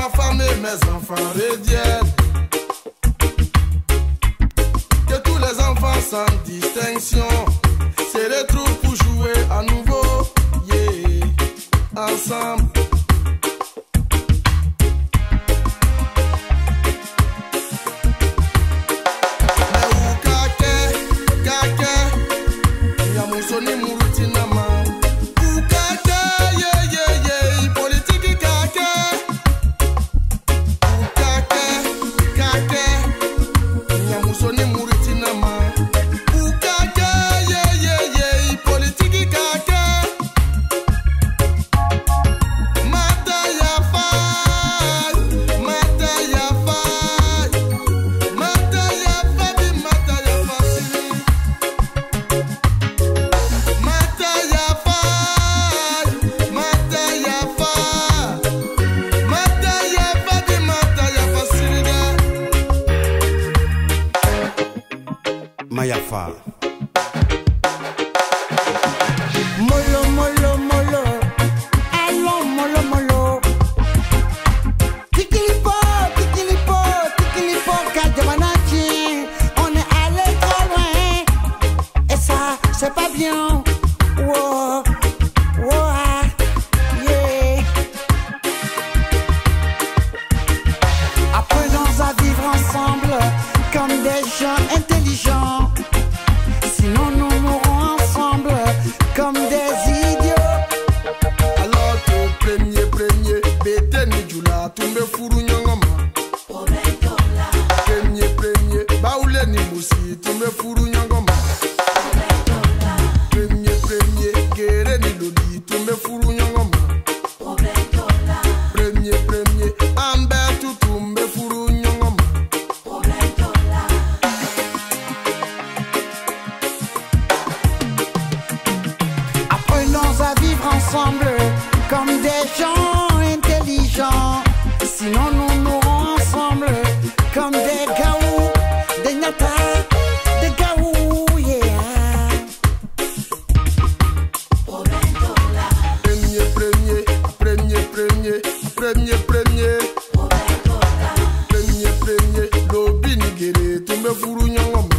ma femme et mes enfants reviennent. Que tous les enfants sans distinction se retrouvent pour jouer à nouveau, yeah, ensemble. Soni murutina ma ukake ye ye ye politique kake ukake kake nyamusoni murutina ma ukake ye ye ye politique kake mata ya fai mata ya fai mata ya fai mata ya fasili. Mayafa. Molo, molo, molo. Allons, molo, molo. Tikilipo, tikilipo, tikilipo, Kadjamanachi. On est allé trop loin. Et ça, c'est pas bien. Wow, wow, yeah. Apprenons à vivre ensemble comme des gens intelligents. Sinon nous mourrons ensemble comme des idiots. Alors que premier, bête ni jula, tumbe furu nyongoma. Premier, baoule ni musi, tumbe furu nyongoma. Premier, kere ni lodi, tumbe furu nyongoma. Premier, ambe tu tumbe furu nyongoma. Apprenons à vivre ensemble comme des gens intelligents. Sinon nous mourrons ensemble comme des gaous, des natas, des gaous, yeah. Premier, lobi ni gere, tumbe furu nyongoma.